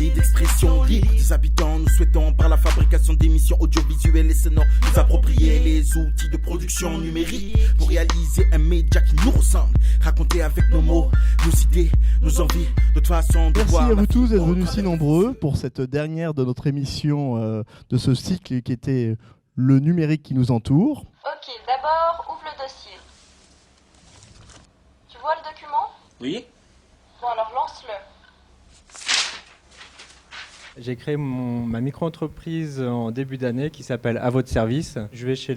liberté d'expression libre des habitants. Nous souhaitons par la fabrication d'émissions audiovisuelles et sonores nous approprier les outils de production numérique pour réaliser un média qui nous ressemble, raconter avec nos mots, nos idées, nos envies, notre façon de voir. Merci à vous tous d'être venus si nombreux pour cette dernière de notre émission de ce cycle qui était le numérique qui nous entoure. Ok, d'abord ouvre le dossier. Tu vois le document ? Oui. Bon alors lance-le. J'ai créé ma micro-entreprise en début d'année qui s'appelle À votre service. Je vais chez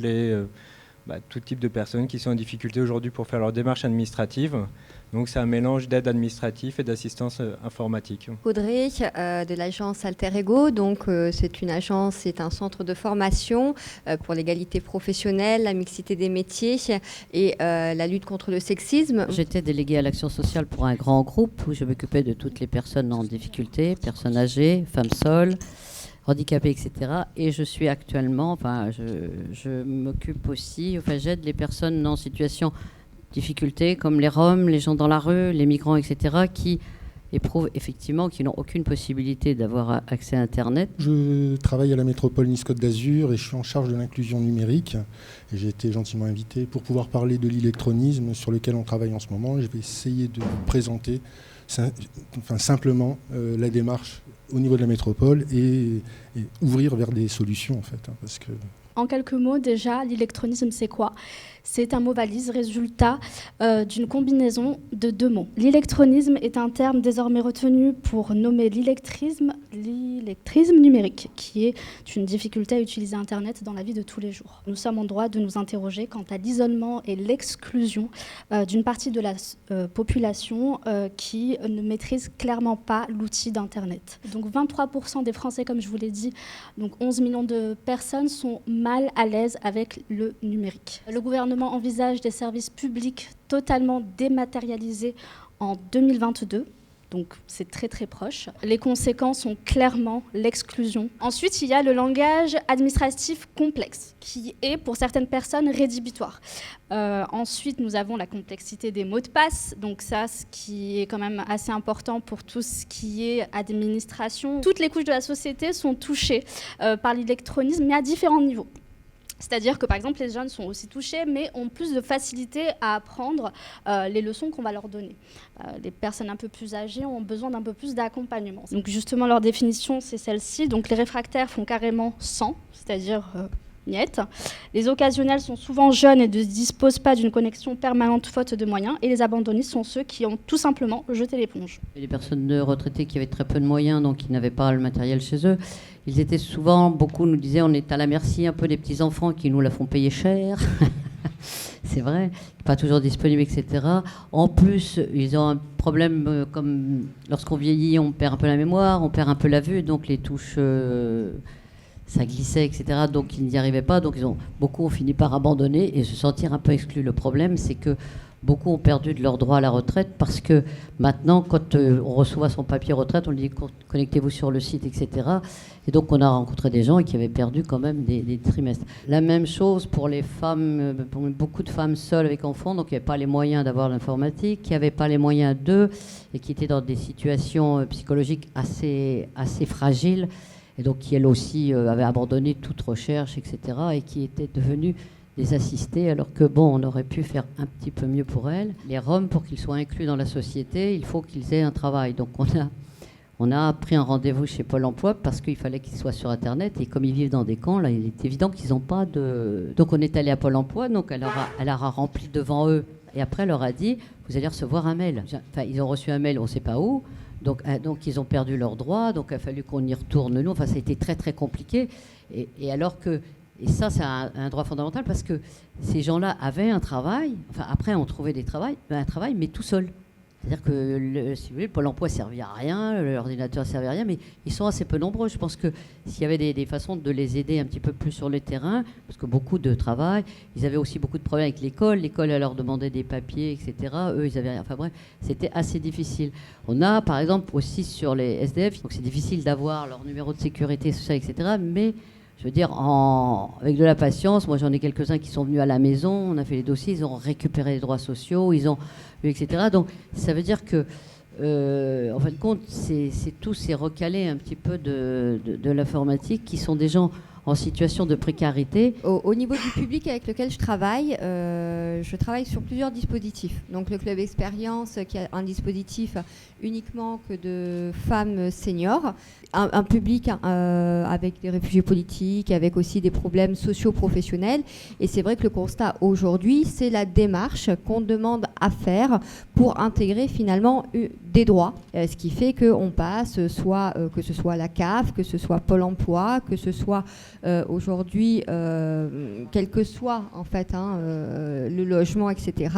tout type de personnes qui sont en difficulté aujourd'hui pour faire leur démarche administrative. Donc c'est un mélange d'aide administrative et d'assistance informatique. Audrey de l'agence Alter Ego, donc c'est un centre de formation pour l'égalité professionnelle, la mixité des métiers et la lutte contre le sexisme. J'étais déléguée à l'action sociale pour un grand groupe où je m'occupais de toutes les personnes en difficulté, personnes âgées, femmes seules, handicapés, etc. Et je suis actuellement, je m'occupe aussi, j'aide les personnes en situation difficultés comme les Roms, les gens dans la rue, les migrants, etc., qui éprouvent effectivement qu'ils n'ont aucune possibilité d'avoir accès à Internet. Je travaille à la métropole Nice-Côte d'Azur et je suis en charge de l'inclusion numérique. Et j'ai été gentiment invité pour pouvoir parler de l'électronisme sur lequel on travaille en ce moment. Je vais essayer de vous présenter simplement la démarche au niveau de la métropole et ouvrir vers des solutions en fait. Parce que... En quelques mots, déjà, l'électronisme, c'est quoi ? C'est un mot valise, résultat d'une combinaison de deux mots. L'électronisme est un terme désormais retenu pour nommer l'électrisme numérique, qui est une difficulté à utiliser Internet dans la vie de tous les jours. Nous sommes en droit de nous interroger quant à l'isolement et l'exclusion d'une partie de la population qui ne maîtrise clairement pas l'outil d'Internet. Donc 23% des Français, comme je vous l'ai dit, donc 11 millions de personnes sont mal à l'aise avec le numérique. Le gouvernement envisage des services publics totalement dématérialisés en 2022. Donc c'est très très proche. Les conséquences sont clairement l'exclusion. Ensuite, il y a le langage administratif complexe, qui est pour certaines personnes rédhibitoire. Ensuite, nous avons la complexité des mots de passe. Donc ça, ce qui est quand même assez important pour tout ce qui est administration. Toutes les couches de la société sont touchées par l'électronisme, mais à différents niveaux. C'est-à-dire que, par exemple, les jeunes sont aussi touchés, mais ont plus de facilité à apprendre les leçons qu'on va leur donner. Les personnes un peu plus âgées ont besoin d'un peu plus d'accompagnement. Donc, justement, leur définition, c'est celle-ci. Donc, les réfractaires font carrément 100, c'est-à-dire miettes. Les occasionnels sont souvent jeunes et ne disposent pas d'une connexion permanente faute de moyens. Et les abandonnistes sont ceux qui ont tout simplement jeté l'éponge. Les personnes de retraités qui avaient très peu de moyens, donc qui n'avaient pas le matériel chez eux, ils étaient souvent, beaucoup nous disaient, on est à la merci un peu des petits-enfants qui nous la font payer cher. C'est vrai, pas toujours disponibles, etc. En plus, ils ont un problème comme lorsqu'on vieillit, on perd un peu la mémoire, on perd un peu la vue, donc les touches, ça glissait, etc. Donc ils n'y arrivaient pas, donc beaucoup ont fini par abandonner et se sentir un peu exclus. Le problème, c'est que beaucoup ont perdu de leur droit à la retraite parce que maintenant, quand on reçoit son papier retraite, on lui dit connectez-vous sur le site, etc. Et donc, on a rencontré des gens qui avaient perdu quand même des trimestres. La même chose pour les femmes, pour beaucoup de femmes seules avec enfants, donc qui n'avaient pas les moyens d'avoir l'informatique, qui n'avaient pas les moyens d'eux et qui étaient dans des situations psychologiques assez fragiles et donc qui, elles aussi, avaient abandonné toute recherche, etc. et qui étaient devenues des assistés, alors que on aurait pu faire un petit peu mieux pour elles. Les Roms, pour qu'ils soient inclus dans la société, il faut qu'ils aient un travail. Donc on a pris un rendez-vous chez Pôle emploi parce qu'il fallait qu'ils soient sur Internet. Et comme ils vivent dans des camps, là, il est évident qu'ils n'ont pas de... Donc on est allé à Pôle emploi, donc elle aura rempli devant eux. Et après, elle leur a dit, vous allez recevoir un mail. Enfin, ils ont reçu un mail, on ne sait pas où. Donc ils ont perdu leurs droits, donc il a fallu qu'on y retourne nous. Enfin, ça a été très très compliqué. Et alors que... Et ça, c'est un droit fondamental parce que ces gens-là avaient un travail. Enfin, après, on trouvait un travail, mais tout seul. C'est-à-dire que, si vous voulez, le Pôle emploi ne servait à rien, l'ordinateur ne servait à rien, mais ils sont assez peu nombreux. Je pense que s'il y avait des façons de les aider un petit peu plus sur le terrain, parce que beaucoup de travail, ils avaient aussi beaucoup de problèmes avec l'école. L'école, elle leur demandait des papiers, etc. Eux, ils avaient rien. Enfin bref, c'était assez difficile. On a, par exemple, aussi sur les SDF, donc c'est difficile d'avoir leur numéro de sécurité sociale, etc. Mais je veux dire, avec de la patience, moi j'en ai quelques-uns qui sont venus à la maison, on a fait les dossiers, ils ont récupéré les droits sociaux, ils ont eu, etc. Donc ça veut dire que En fin de compte, c'est tous ces recalés un petit peu de l'informatique qui sont des gens en situation de précarité. Au niveau du public avec lequel je travaille sur plusieurs dispositifs. Donc le Club Expérience, qui a un dispositif uniquement que de femmes seniors, un public avec des réfugiés politiques, avec aussi des problèmes socio-professionnels. Et c'est vrai que le constat aujourd'hui, c'est la démarche qu'on demande à faire pour intégrer finalement des droits. Ce qui fait qu'on passe que ce soit la CAF, que ce soit Pôle emploi, que ce soit aujourd'hui, quel que soit en fait le logement, etc.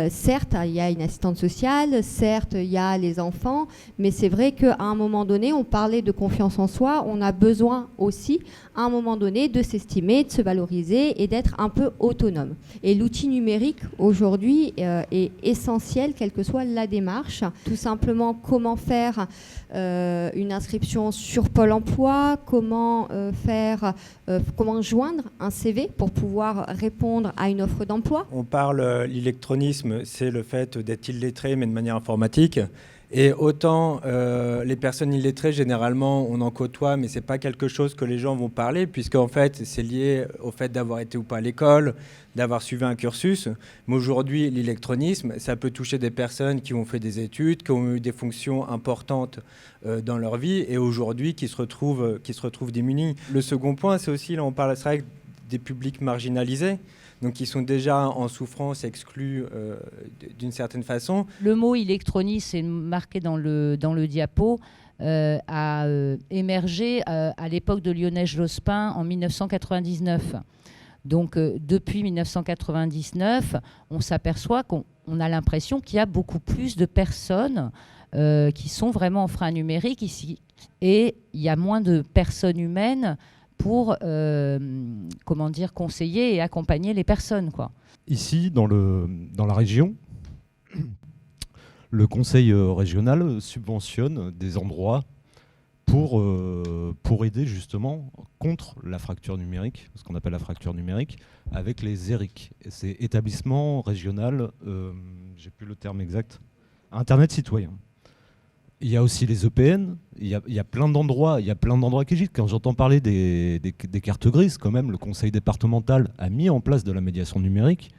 Certes, il y a une assistante sociale, certes, il y a les enfants, mais c'est vrai qu'à un moment donné, on parlait de confiance en soi, on a besoin aussi, à un moment donné, de s'estimer, de se valoriser et d'être un peu autonome. Et l'outil numérique, aujourd'hui, est essentiel, quelle que soit la démarche. Tout simplement, comment faire une inscription sur Pôle emploi, comment joindre un CV pour pouvoir répondre à une offre d'emploi. On parle, l'électronisme, c'est le fait d'être illettré, mais de manière informatique. Et autant les personnes illettrées, généralement, on en côtoie, mais ce n'est pas quelque chose que les gens vont parler, puisqu'en fait, c'est lié au fait d'avoir été ou pas à l'école, d'avoir suivi un cursus. Mais aujourd'hui, l'électronisme, ça peut toucher des personnes qui ont fait des études, qui ont eu des fonctions importantes dans leur vie, et aujourd'hui, qui se retrouvent démunis. Le second point, c'est aussi, là, on parle c'est vrai, des publics marginalisés, donc qui sont déjà en souffrance, exclus d'une certaine façon. Le mot électronisme, c'est marqué dans le diapo, a émergé à l'époque de Lionel Jospin en 1999. Donc depuis 1999, on s'aperçoit qu'on a l'impression qu'il y a beaucoup plus de personnes qui sont vraiment en frein numérique ici. Et il y a moins de personnes humaines pour conseiller et accompagner les personnes, quoi. Ici, dans la région, le conseil régional subventionne des endroits pour aider justement contre la fracture numérique, ce qu'on appelle la fracture numérique, avec les ERIC. C'est établissement régional, j'ai plus le terme exact, Internet citoyen. Il y a aussi les EPN, il y a plein d'endroits qui existent. Quand j'entends parler des cartes grises, quand même, le conseil départemental a mis en place de la médiation numérique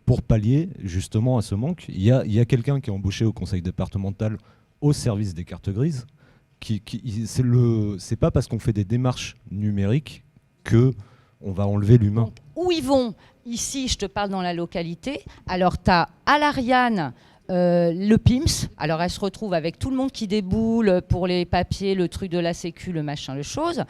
pour pallier justement à ce manque. Il y a quelqu'un qui est embauché au conseil départemental au service des cartes grises. C'est pas parce qu'on fait des démarches numériques que on va enlever l'humain. Donc, où ils vont? Ici, je te parle dans la localité. Alors, tu as à l'Ariane le PIMS, alors elle se retrouve avec tout le monde qui déboule pour les papiers, le truc de la sécu, le machin, le chose.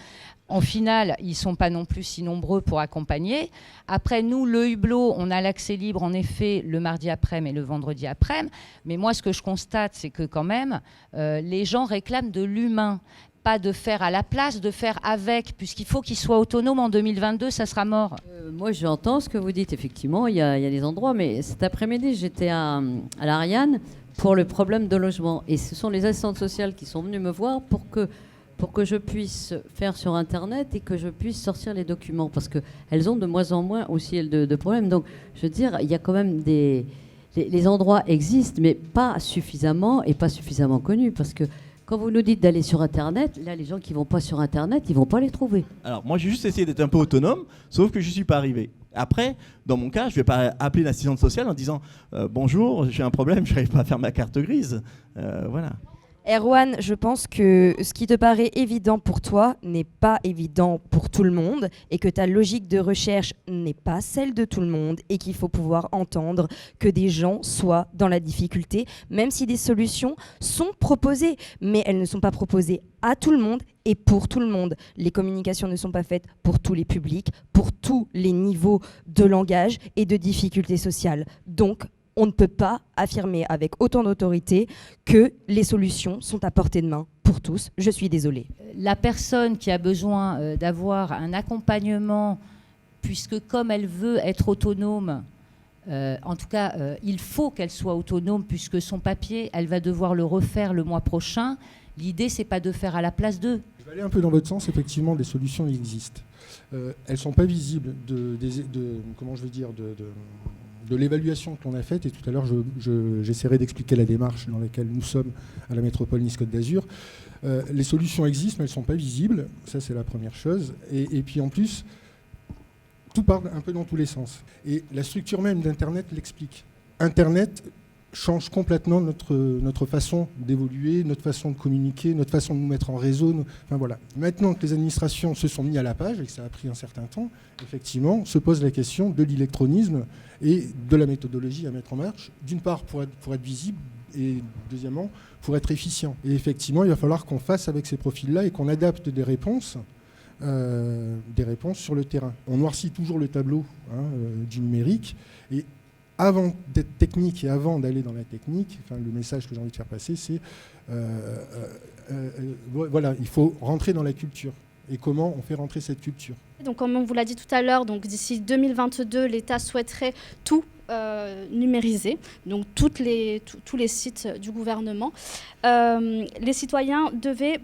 En finale, ils ne sont pas non plus si nombreux pour accompagner. Après, nous, le Hublot, on a l'accès libre, en effet, le mardi après-midi et le vendredi après-midi. Mais moi, ce que je constate, c'est que quand même, les gens réclament de l'humain. Pas de faire à la place, de faire avec, puisqu'il faut qu'ils soient autonomes en 2022, ça sera mort. Moi, j'entends ce que vous dites, effectivement, il y a des endroits, mais cet après-midi, j'étais à l'Ariane pour le problème de logement. Et ce sont les assistantes sociales qui sont venues me voir pour que je puisse faire sur Internet et que je puisse sortir les documents, parce qu'elles ont de moins en moins aussi, elles, de problèmes. Donc, je veux dire, il y a quand même les endroits existent, mais pas suffisamment et pas suffisamment connus, parce que quand vous nous dites d'aller sur Internet, là, les gens qui ne vont pas sur Internet, ils ne vont pas les trouver. Alors, moi, j'ai juste essayé d'être un peu autonome, sauf que je n'y suis pas arrivé. Après, dans mon cas, je ne vais pas appeler l'assistante sociale en disant « Bonjour, j'ai un problème, je n'arrive pas à faire ma carte grise. » Voilà. Erwan, je pense que ce qui te paraît évident pour toi n'est pas évident pour tout le monde et que ta logique de recherche n'est pas celle de tout le monde et qu'il faut pouvoir entendre que des gens soient dans la difficulté, même si des solutions sont proposées, mais elles ne sont pas proposées à tout le monde et pour tout le monde. Les communications ne sont pas faites pour tous les publics, pour tous les niveaux de langage et de difficultés sociales. Donc, on ne peut pas affirmer avec autant d'autorité que les solutions sont à portée de main pour tous. Je suis désolée. La personne qui a besoin d'avoir un accompagnement, puisque comme elle veut être autonome, en tout cas, il faut qu'elle soit autonome, puisque son papier, elle va devoir le refaire le mois prochain. L'idée, c'est pas de faire à la place d'eux. Je vais aller un peu dans votre sens. Effectivement, des solutions existent. Elles ne sont pas visibles de l'évaluation qu'on a faite, et tout à l'heure j'essaierai d'expliquer la démarche dans laquelle nous sommes à la métropole Nice Côte d'Azur. Les solutions existent, mais elles ne sont pas visibles, ça c'est la première chose. Et puis en plus, tout part un peu dans tous les sens. Et la structure même d'Internet l'explique. Internet change complètement notre façon d'évoluer, notre façon de communiquer, notre façon de nous mettre en réseau. Enfin, voilà. Maintenant que les administrations se sont mis à la page, et que ça a pris un certain temps, effectivement, se pose la question de l'électronisme et de la méthodologie à mettre en marche, d'une part pour être visible, et deuxièmement pour être efficient. Et effectivement, il va falloir qu'on fasse avec ces profils-là et qu'on adapte des réponses sur le terrain. On noircit toujours le tableau du numérique, et avant d'être technique et avant d'aller dans la technique, le message que j'ai envie de faire passer, c'est voilà, il faut rentrer dans la culture. Et comment on fait rentrer cette culture? Donc, comme on vous l'a dit tout à l'heure, donc d'ici 2022, l'État souhaiterait tout numériser, donc tous les sites du gouvernement. Les citoyens devaient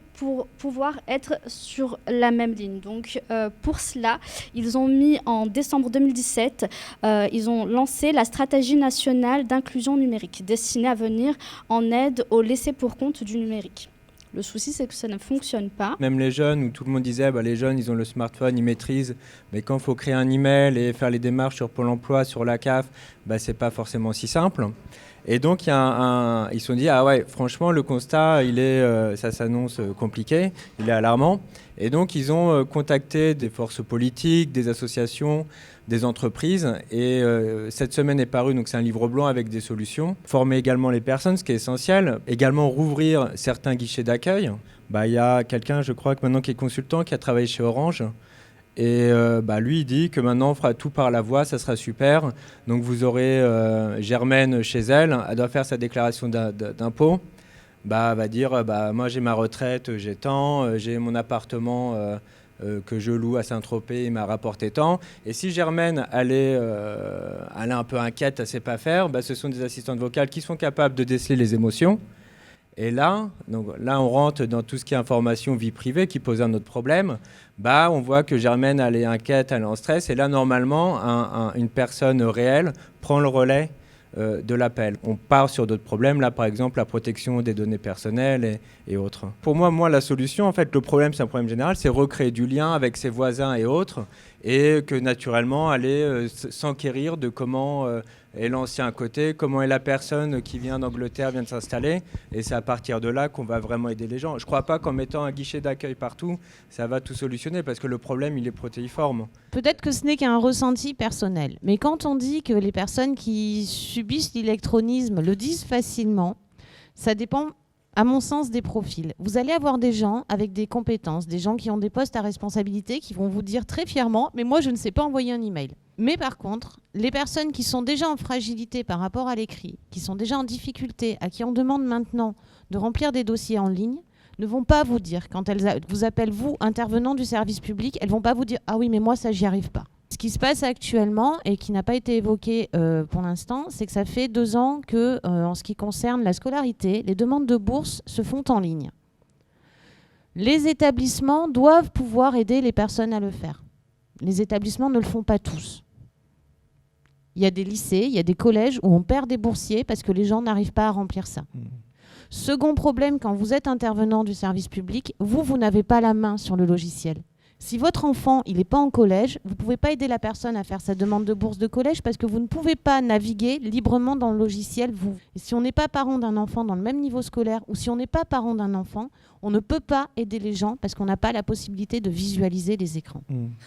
pouvoir être sur la même ligne. Donc, pour cela, ils ont mis en décembre 2017, ils ont lancé la stratégie nationale d'inclusion numérique, destinée à venir en aide aux laissés-pour-compte du numérique. Le souci, c'est que ça ne fonctionne pas. Même les jeunes, où tout le monde disait, les jeunes, ils ont le smartphone, ils maîtrisent, mais quand il faut créer un email et faire les démarches sur Pôle emploi, sur la CAF, c'est pas forcément si simple. Et donc, ils se sont dit, ah ouais, franchement, le constat, ça s'annonce compliqué, il est alarmant. Et donc, ils ont contacté des forces politiques, des associations, des entreprises. Et cette semaine est paru, donc c'est un livre blanc avec des solutions. Former également les personnes, ce qui est essentiel. Également rouvrir certains guichets d'accueil. Il y a quelqu'un, je crois, maintenant qui est consultant, qui a travaillé chez Orange. Et lui, il dit que maintenant, on fera tout par la voix, ça sera super. Donc, vous aurez Germaine chez elle, elle doit faire sa déclaration d'impôt. Va dire, moi, j'ai ma retraite, j'ai tant, j'ai mon appartement que je loue à Saint-Tropez, il m'a rapporté tant. Et si Germaine, elle est un peu inquiète, elle ne sait pas faire, ce sont des assistantes vocales qui sont capables de déceler les émotions. Et là, on rentre dans tout ce qui est information, vie privée, qui pose un autre problème. On voit que Germaine, elle est inquiète, elle est en stress. Et là, normalement, une personne réelle prend le relais de l'appel. On part sur d'autres problèmes, là, par exemple, la protection des données personnelles et autres. Pour moi, la solution, en fait, le problème, c'est un problème général, c'est recréer du lien avec ses voisins et autres, et que, naturellement, aller s'enquérir de comment est l'ancien à côté, comment est la personne qui vient d'Angleterre, vient de s'installer, et c'est à partir de là qu'on va vraiment aider les gens. Je ne crois pas qu'en mettant un guichet d'accueil partout, ça va tout solutionner, parce que le problème, il est protéiforme. Peut-être que ce n'est qu'un ressenti personnel, mais quand on dit que les personnes qui subissent l'électronisme le disent facilement, ça dépend, à mon sens, des profils. Vous allez avoir des gens avec des compétences, des gens qui ont des postes à responsabilité, qui vont vous dire très fièrement « mais moi, je ne sais pas envoyer un email ». Mais par contre, les personnes qui sont déjà en fragilité par rapport à l'écrit, qui sont déjà en difficulté, à qui on demande maintenant de remplir des dossiers en ligne, ne vont pas vous dire, quand elles vous appellent, vous, intervenant du service public, elles ne vont pas vous dire « ah oui, mais moi, ça, j'y arrive pas ». Ce qui se passe actuellement, et qui n'a pas été évoqué pour l'instant, c'est que ça fait 2 ans que, en ce qui concerne la scolarité, les demandes de bourse se font en ligne. Les établissements doivent pouvoir aider les personnes à le faire. Les établissements ne le font pas tous. Il y a des lycées, il y a des collèges où on perd des boursiers parce que les gens n'arrivent pas à remplir ça. Second problème, quand vous êtes intervenant du service public, vous n'avez pas la main sur le logiciel. Si votre enfant il n'est pas en collège, vous ne pouvez pas aider la personne à faire sa demande de bourse de collège parce que vous ne pouvez pas naviguer librement dans le logiciel, vous. Et si on n'est pas parent d'un enfant dans le même niveau scolaire ou si on n'est pas parent d'un enfant, on ne peut pas aider les gens parce qu'on n'a pas la possibilité de visualiser les écrans.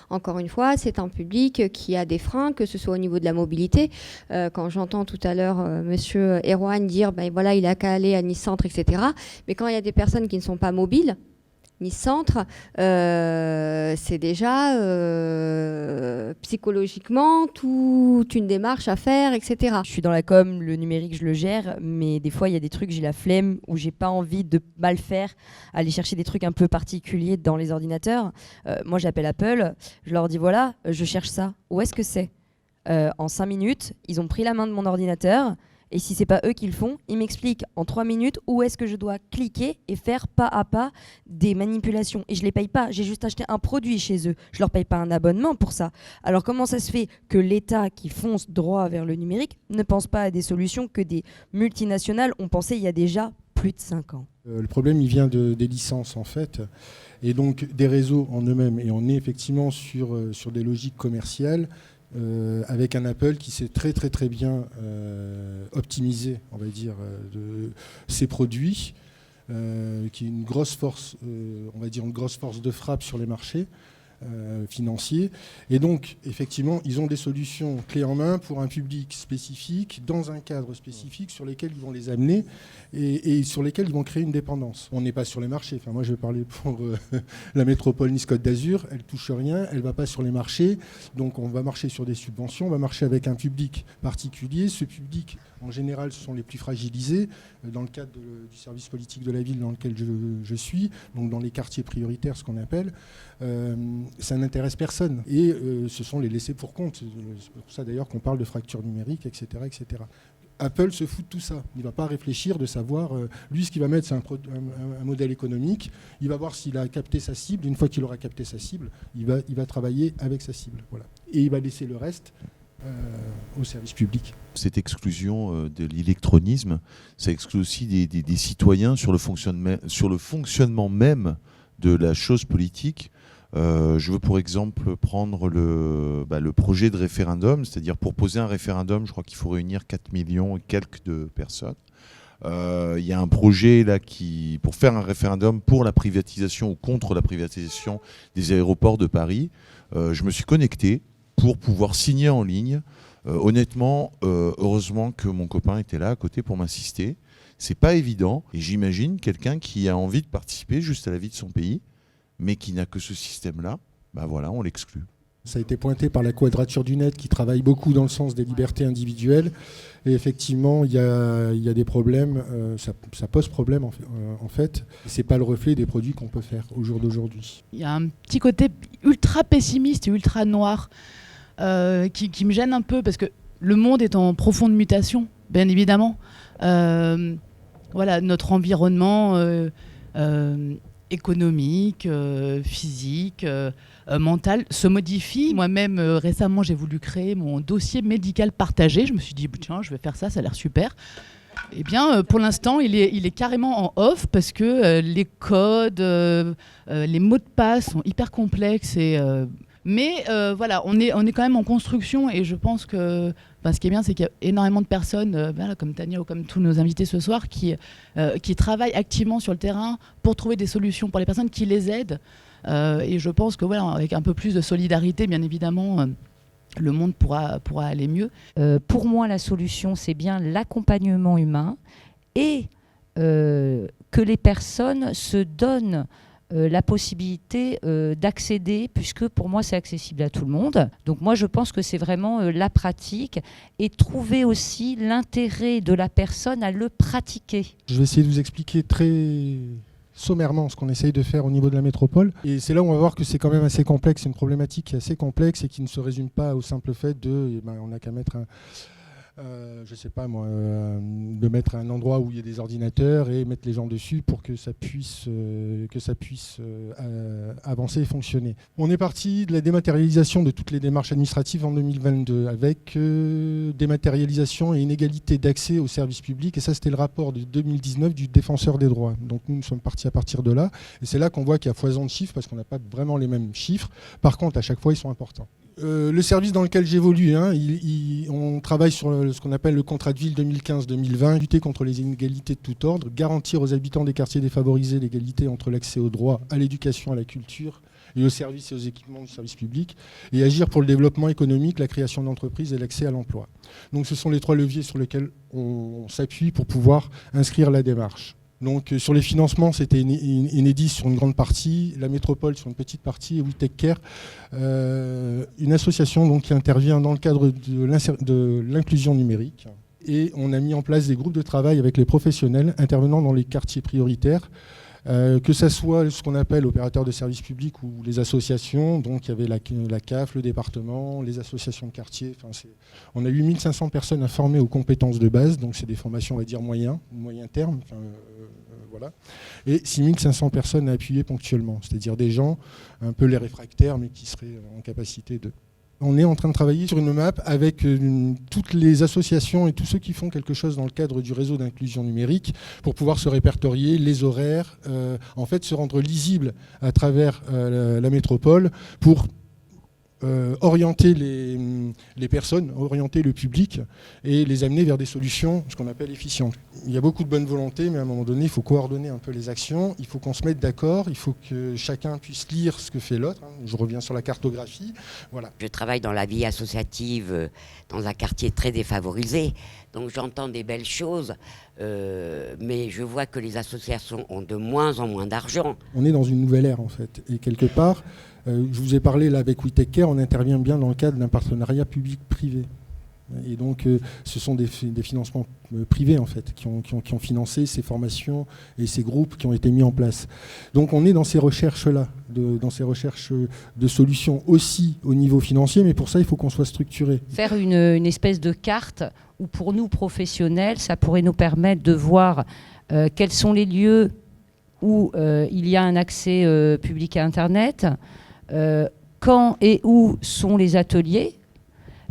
Encore une fois, c'est un public qui a des freins, que ce soit au niveau de la mobilité. Quand j'entends tout à l'heure Monsieur Erwan dire voilà, il a qu'à aller à Nice Centre, etc. Mais quand il y a des personnes qui ne sont pas mobiles, Nice Centre, c'est déjà psychologiquement toute une démarche à faire, etc. Je suis dans la com, le numérique, je le gère, mais des fois, il y a des trucs, j'ai la flemme ou j'ai pas envie de mal faire, aller chercher des trucs un peu particuliers dans les ordinateurs. Moi, j'appelle Apple, je leur dis voilà, je cherche ça. Où est-ce que c'est ? En 5 minutes, ils ont pris la main de mon ordinateur Et si c'est pas eux qui le font, ils m'expliquent en 3 minutes où est-ce que je dois cliquer et faire pas à pas des manipulations. Et je les paye pas, j'ai juste acheté un produit chez eux. Je leur paye pas un abonnement pour ça. Alors comment ça se fait que l'État qui fonce droit vers le numérique ne pense pas à des solutions que des multinationales ont pensé il y a déjà plus de 5 ans? Le problème, il vient des licences, en fait, et donc des réseaux en eux-mêmes. Et on est effectivement sur des logiques commerciales, avec un Apple qui sait très très très bien optimiser, on va dire, de ses produits, qui est une grosse force, on va dire une grosse force de frappe sur les marchés financiers. Et donc, effectivement, ils ont des solutions clés en main pour un public spécifique, dans un cadre spécifique sur lesquels ils vont les amener et sur lesquels ils vont créer une dépendance. On n'est pas sur les marchés. Enfin, moi, je vais parler pour la métropole Nice-Côte d'Azur. Elle ne touche rien, elle ne va pas sur les marchés. Donc, on va marcher sur des subventions, on va marcher avec un public particulier. Ce public, en général, ce sont les plus fragilisés. Dans le cadre du service politique de la ville dans lequel je suis, donc dans les quartiers prioritaires, ce qu'on appelle, ça n'intéresse personne. Et ce sont les laissés pour compte. C'est pour ça d'ailleurs qu'on parle de fracture numérique, etc., etc. Apple se fout de tout ça. Il ne va pas réfléchir de savoir... lui, ce qu'il va mettre, c'est un modèle économique. Il va voir s'il a capté sa cible. Une fois qu'il aura capté sa cible, il va travailler avec sa cible. Voilà. Et il va laisser le reste au service public. Cette exclusion de l'électronisme, ça exclut aussi des citoyens sur le fonctionnement même de la chose politique. Je veux pour exemple prendre le projet de référendum, c'est-à-dire pour poser un référendum, je crois qu'il faut réunir 4 millions et quelques de personnes. Il y a un projet là pour faire un référendum pour la privatisation ou contre la privatisation des aéroports de Paris. Je me suis connecté pour pouvoir signer en ligne. Honnêtement, heureusement que mon copain était là à côté pour m'assister. C'est pas évident et j'imagine quelqu'un qui a envie de participer juste à la vie de son pays, mais qui n'a que ce système-là, ben voilà, on l'exclut. Ça a été pointé par la Quadrature du Net qui travaille beaucoup dans le sens des libertés individuelles. Et effectivement, il y a des problèmes, ça pose problème en fait. Ce n'est pas le reflet des produits qu'on peut faire au jour d'aujourd'hui. Il y a un petit côté ultra pessimiste et ultra noir qui me gêne un peu parce que le monde est en profonde mutation, bien évidemment. Voilà, notre environnement économique, physique, mental se modifie. Moi-même, récemment, j'ai voulu créer mon dossier médical partagé. Je me suis dit, tiens, je vais faire ça, ça a l'air super. Eh bien, pour l'instant, il est carrément en off parce que les codes, les mots de passe sont hyper complexes. Mais voilà, on est quand même en construction et je pense que ce qui est bien, c'est qu'il y a énormément de personnes, comme Tania ou comme tous nos invités ce soir, qui travaillent activement sur le terrain pour trouver des solutions pour les personnes qui les aident. Et je pense que voilà, avec un peu plus de solidarité, bien évidemment, le monde pourra aller mieux. Pour moi, la solution, c'est bien l'accompagnement humain et que les personnes se donnent la possibilité d'accéder, puisque pour moi c'est accessible à tout le monde. Donc moi je pense que c'est vraiment la pratique et trouver aussi l'intérêt de la personne à le pratiquer. Je vais essayer de vous expliquer très sommairement ce qu'on essaye de faire au niveau de la métropole. Et c'est là où on va voir que c'est quand même assez complexe, c'est une problématique qui est assez complexe et qui ne se résume pas au simple fait on n'a qu'à mettre je sais pas moi, de mettre un endroit où il y a des ordinateurs et mettre les gens dessus pour que ça puisse avancer et fonctionner. On est parti de la dématérialisation de toutes les démarches administratives en 2022 avec dématérialisation et inégalité d'accès aux services publics. Et ça, c'était le rapport de 2019 du Défenseur des droits. Donc nous sommes partis à partir de là. Et c'est là qu'on voit qu'il y a foison de chiffres parce qu'on n'a pas vraiment les mêmes chiffres. Par contre, à chaque fois, ils sont importants. Le service dans lequel j'évolue, on travaille sur ce qu'on appelle le contrat de ville 2015-2020, lutter contre les inégalités de tout ordre, garantir aux habitants des quartiers défavorisés l'égalité entre l'accès aux droits, à l'éducation, à la culture et aux services et aux équipements du service public, et agir pour le développement économique, la création d'entreprises et l'accès à l'emploi. Donc ce sont les 3 leviers sur lesquels on s'appuie pour pouvoir inscrire la démarche. Donc sur les financements, c'était Enedis sur une grande partie, la métropole sur une petite partie et WeTechCare, une association donc, qui intervient dans le cadre de l'inclusion numérique. Et on a mis en place des groupes de travail avec les professionnels intervenant dans les quartiers prioritaires Que ce soit ce qu'on appelle opérateurs de services publics ou les associations, donc il y avait la CAF, le département, les associations de quartier. On a eu 1500 personnes à former aux compétences de base, donc c'est des formations, on va dire, moyen terme. Voilà. Et 6500 personnes à appuyer ponctuellement, c'est-à-dire des gens, un peu les réfractaires, mais qui seraient en capacité de... On est en train de travailler sur une map avec toutes les associations et tous ceux qui font quelque chose dans le cadre du réseau d'inclusion numérique pour pouvoir se répertorier les horaires, en fait se rendre lisible à travers la métropole pour orienter les personnes, orienter le public et les amener vers des solutions, ce qu'on appelle efficientes. Il y a beaucoup de bonne volonté, mais à un moment donné, il faut coordonner un peu les actions, il faut qu'on se mette d'accord, il faut que chacun puisse lire ce que fait l'autre. Je reviens sur la cartographie. Voilà. Je travaille dans la vie associative dans un quartier très défavorisé, donc j'entends des belles choses, mais je vois que les associations ont de moins en moins d'argent. On est dans une nouvelle ère, en fait, et quelque part, je vous ai parlé là avec We Take Care, on intervient bien dans le cadre d'un partenariat public-privé. Et donc, ce sont des financements privés, en fait, qui ont financé ces formations et ces groupes qui ont été mis en place. Donc, on est dans ces recherches-là, dans ces recherches de solutions aussi au niveau financier, mais pour ça, il faut qu'on soit structuré. Faire une espèce de carte où, pour nous, professionnels, ça pourrait nous permettre de voir quels sont les lieux où il y a un accès public à Internet, quand et où sont les ateliers,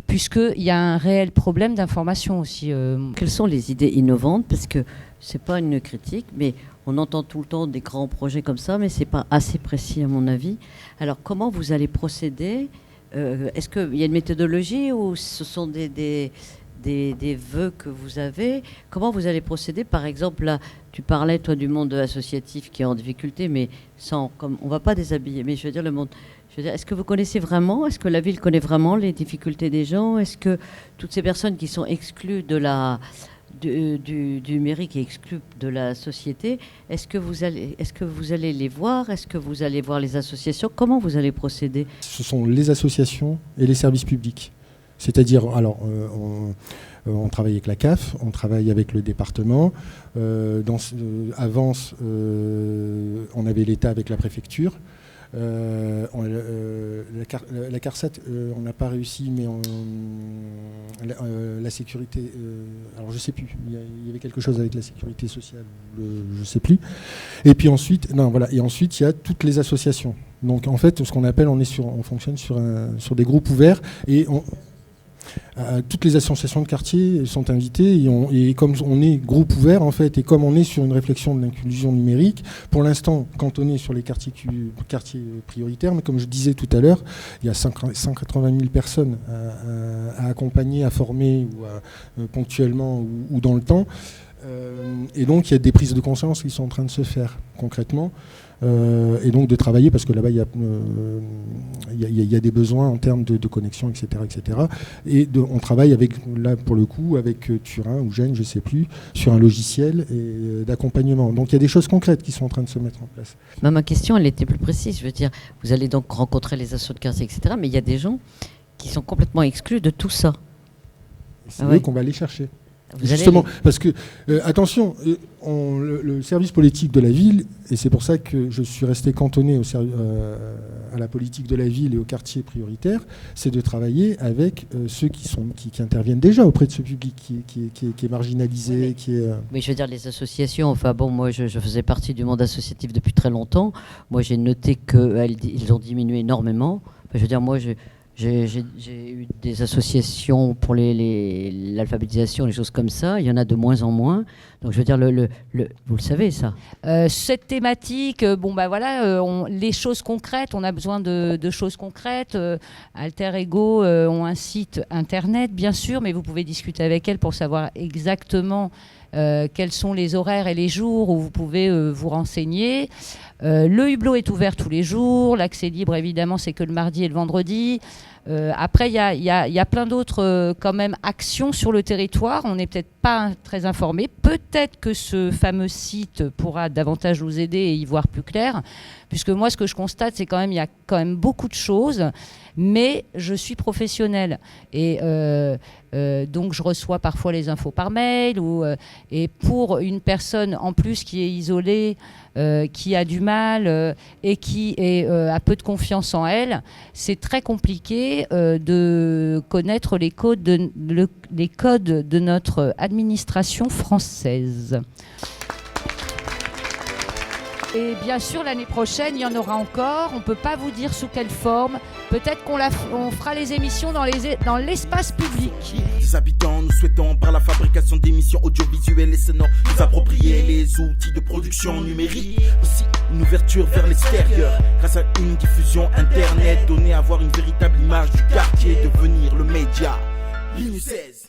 puisqu'il y a un réel problème d'information aussi. Quelles sont les idées innovantes? Parce que ce n'est pas une critique, mais on entend tout le temps des grands projets comme ça, mais ce n'est pas assez précis à mon avis. Alors comment vous allez procéder? Est-ce qu'il y a une méthodologie ou ce sont des vœux que vous avez? Comment vous allez procéder? Par exemple, là, tu parlais, toi, du monde associatif qui est en difficulté, mais on ne va pas déshabiller, mais je veux dire, le monde... est-ce que vous connaissez vraiment, est-ce que la ville connaît vraiment les difficultés des gens? Est-ce que toutes ces personnes qui sont exclues du numérique et exclues de la société, est-ce que vous allez les voir? Est-ce que vous allez voir les associations? Comment vous allez procéder? Ce sont les associations et les services publics. C'est-à-dire, alors, on travaille avec la CAF, on travaille avec le département. Avant, on avait l'État avec la préfecture. La CARSAT, on n'a pas réussi, mais la sécurité, alors je ne sais plus, il y avait quelque chose avec la sécurité sociale, je ne sais plus. Et puis ensuite, et ensuite il y a toutes les associations. Donc en fait, ce qu'on appelle, on fonctionne sur des groupes ouverts et toutes les associations de quartier sont invitées et comme on est groupe ouvert en fait et comme on est sur une réflexion de l'inclusion numérique, pour l'instant cantonné sur les quartiers prioritaires, mais comme je disais tout à l'heure, il y a 180 000 personnes à accompagner, à former ou ponctuellement ou dans le temps. Et donc il y a des prises de conscience qui sont en train de se faire concrètement. Et donc de travailler parce que là-bas il y a des besoins en termes de connexion, etc. Et on travaille là pour le coup avec Turin ou Gênes, je ne sais plus, sur un logiciel d'accompagnement. Donc il y a des choses concrètes qui sont en train de se mettre en place. Ma question elle était plus précise, je veux dire, vous allez donc rencontrer les assos de quartier, etc. Mais il y a des gens qui sont complètement exclus de tout ça. C'est eux qu'on va aller chercher. Justement, parce que, attention, le service politique de la ville, et c'est pour ça que je suis resté cantonné à la politique de la ville et aux quartiers prioritaires, c'est de travailler avec ceux qui interviennent déjà auprès de ce public qui est marginalisé. Mais je veux dire, les associations, enfin bon, moi je faisais partie du monde associatif depuis très longtemps. Moi j'ai noté qu'ils ont diminué énormément. Enfin, je veux dire, moi j'ai eu des associations pour l'alphabétisation, les choses comme ça. Il y en a de moins en moins. Donc, je veux dire, vous le savez, ça. Cette thématique, les choses concrètes, on a besoin de choses concrètes. Alter Ego ont un site internet, bien sûr, mais vous pouvez discuter avec elles pour savoir exactement quels sont les horaires et les jours où vous pouvez vous renseigner. Le Hublot est ouvert tous les jours. L'accès libre, évidemment, c'est que le mardi et le vendredi. Après, il y a plein d'autres quand même actions sur le territoire. On n'est peut-être pas très informé. Peut-être que ce fameux site pourra davantage nous aider et y voir plus clair. Puisque moi, ce que je constate, c'est il y a quand même beaucoup de choses, mais je suis professionnelle. Et donc, je reçois parfois les infos par mail. Et pour une personne, en plus, qui est isolée, qui a du mal et qui a peu de confiance en elle, c'est très compliqué de connaître les codes de notre administration française. Et bien sûr, l'année prochaine, il y en aura encore. On ne peut pas vous dire sous quelle forme. Peut-être qu'on fera les émissions dans l'espace public. Des habitants, nous souhaitons, par la fabrication d'émissions audiovisuelles et sonores, nous approprier les outils de production numérique. Aussi, une ouverture vers l'extérieur, grâce à une diffusion Internet, donner à voir une véritable image du quartier, devenir le média. Ligne 16.